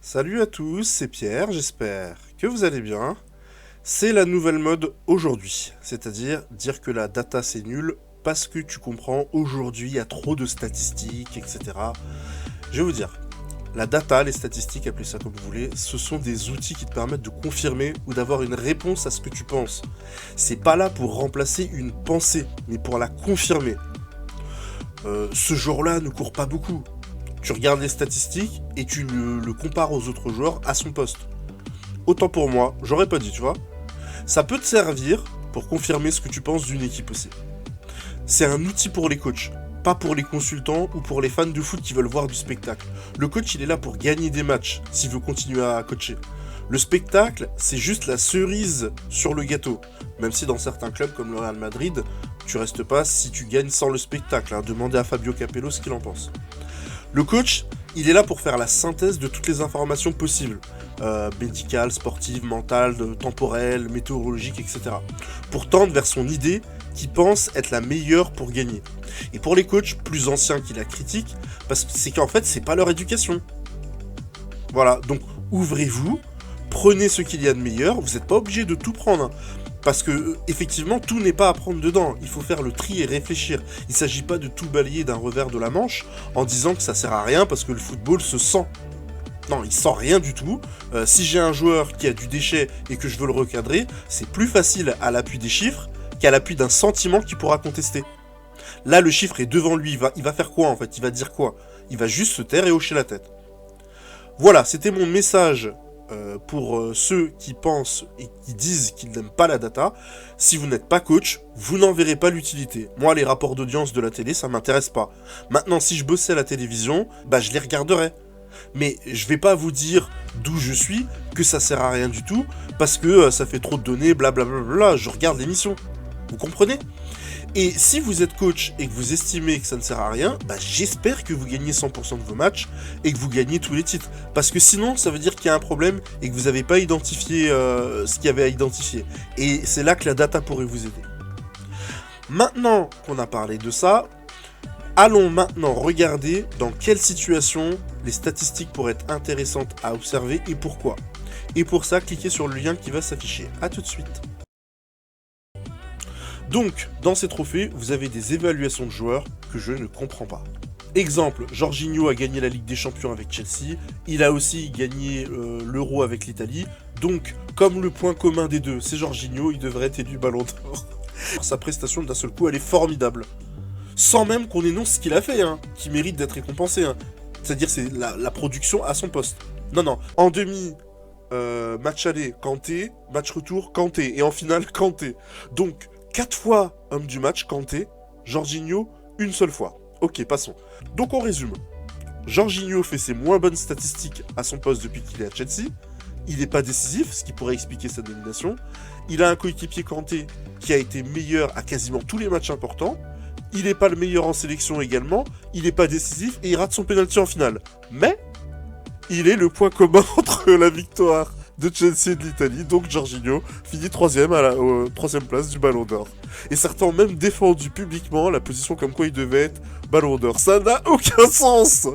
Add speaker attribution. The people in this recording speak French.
Speaker 1: Salut à tous, c'est Pierre, j'espère que vous allez bien. C'est la nouvelle mode aujourd'hui, c'est-à-dire dire que la data c'est nul parce que tu comprends, aujourd'hui il y a trop de statistiques, etc. Je vais vous dire, la data, les statistiques, appelez ça comme vous voulez, ce sont des outils qui te permettent de confirmer ou d'avoir une réponse à ce que tu penses. C'est pas là pour remplacer une pensée, mais pour la confirmer. Ce joueur-là ne court pas beaucoup. Tu regardes les statistiques et tu le compares aux autres joueurs à son poste. Autant pour moi, j'aurais pas dit, tu vois. Ça peut te servir pour confirmer ce que tu penses d'une équipe aussi. C'est un outil pour les coachs, pas pour les consultants ou pour les fans de foot qui veulent voir du spectacle. Le coach, il est là pour gagner des matchs, s'il veut continuer à coacher. Le spectacle, c'est juste la cerise sur le gâteau. Même si dans certains clubs comme le Real Madrid, tu restes pas si tu gagnes sans le spectacle. Hein. Demandez à Fabio Capello ce qu'il en pense. Le coach, il est là pour faire la synthèse de toutes les informations possibles. Médicales, sportives, mentales, temporelles, météorologiques, etc. Pour tendre vers son idée qui pense être la meilleure pour gagner. Et pour les coachs plus anciens qui la critiquent, parce que c'est qu'en fait, c'est pas leur éducation. Voilà, donc ouvrez-vous, prenez ce qu'il y a de meilleur, vous n'êtes pas obligé de tout prendre. Hein. Parce que, effectivement, tout n'est pas à prendre dedans. Il faut faire le tri et réfléchir. Il ne s'agit pas de tout balayer d'un revers de la manche en disant que ça sert à rien parce que le football se sent. Non, il sent rien du tout. Si j'ai un joueur qui a du déchet et que je veux le recadrer, c'est plus facile à l'appui des chiffres qu'à l'appui d'un sentiment qu'il pourra contester. Là, le chiffre est devant lui. Il va faire quoi, en fait? Il va dire quoi? Il va juste se taire et hocher la tête. Voilà, c'était mon message pour ceux qui pensent et qui disent qu'ils n'aiment pas la data. Si vous n'êtes pas coach, vous n'en verrez pas l'utilité. Moi, les rapports d'audience de la télé, ça m'intéresse pas. Maintenant, si je bossais à la télévision, bah je les regarderais. Mais je vais pas vous dire d'où je suis, que ça sert à rien du tout, parce que ça fait trop de données, blablabla, je regarde l'émission. Vous comprenez? Et si vous êtes coach et que vous estimez que ça ne sert à rien, bah j'espère que vous gagnez 100% de vos matchs et que vous gagnez tous les titres. Parce que sinon, ça veut dire qu'il y a un problème et que vous n'avez pas identifié ce qu'il y avait à identifier. Et c'est là que la data pourrait vous aider. Maintenant qu'on a parlé de ça, allons maintenant regarder dans quelle situation les statistiques pourraient être intéressantes à observer et pourquoi. Et pour ça, cliquez sur le lien qui va s'afficher. A tout de suite. Donc, dans ces trophées, vous avez des évaluations de joueurs que je ne comprends pas. Exemple, Jorginho a gagné la Ligue des Champions avec Chelsea, il a aussi gagné l'Euro avec l'Italie, donc, comme le point commun des deux, c'est Jorginho, il devrait être élu Ballon d'Or. Sa prestation d'un seul coup, elle est formidable. Sans même qu'on énonce ce qu'il a fait, hein, qui mérite d'être récompensé. Hein. C'est-à-dire, c'est la production à son poste. Non, en demi, match aller, Kanté, match retour, Kanté, et en finale, Kanté. Donc, 4 fois homme du match, Kanté, Jorginho, une seule fois. Ok, passons. Donc on résume. Jorginho fait ses moins bonnes statistiques à son poste depuis qu'il est à Chelsea. Il n'est pas décisif, ce qui pourrait expliquer sa domination. Il a un coéquipier Kanté qui a été meilleur à quasiment tous les matchs importants. Il n'est pas le meilleur en sélection également. Il n'est pas décisif et il rate son pénalty en finale. Mais il est le point commun entre la victoire de Chelsea et de l'Italie, donc Jorginho finit 3ème à la 3ème place du Ballon d'Or. Et certains ont même défendu publiquement la position comme quoi il devait être Ballon d'Or. Ça n'a aucun sens!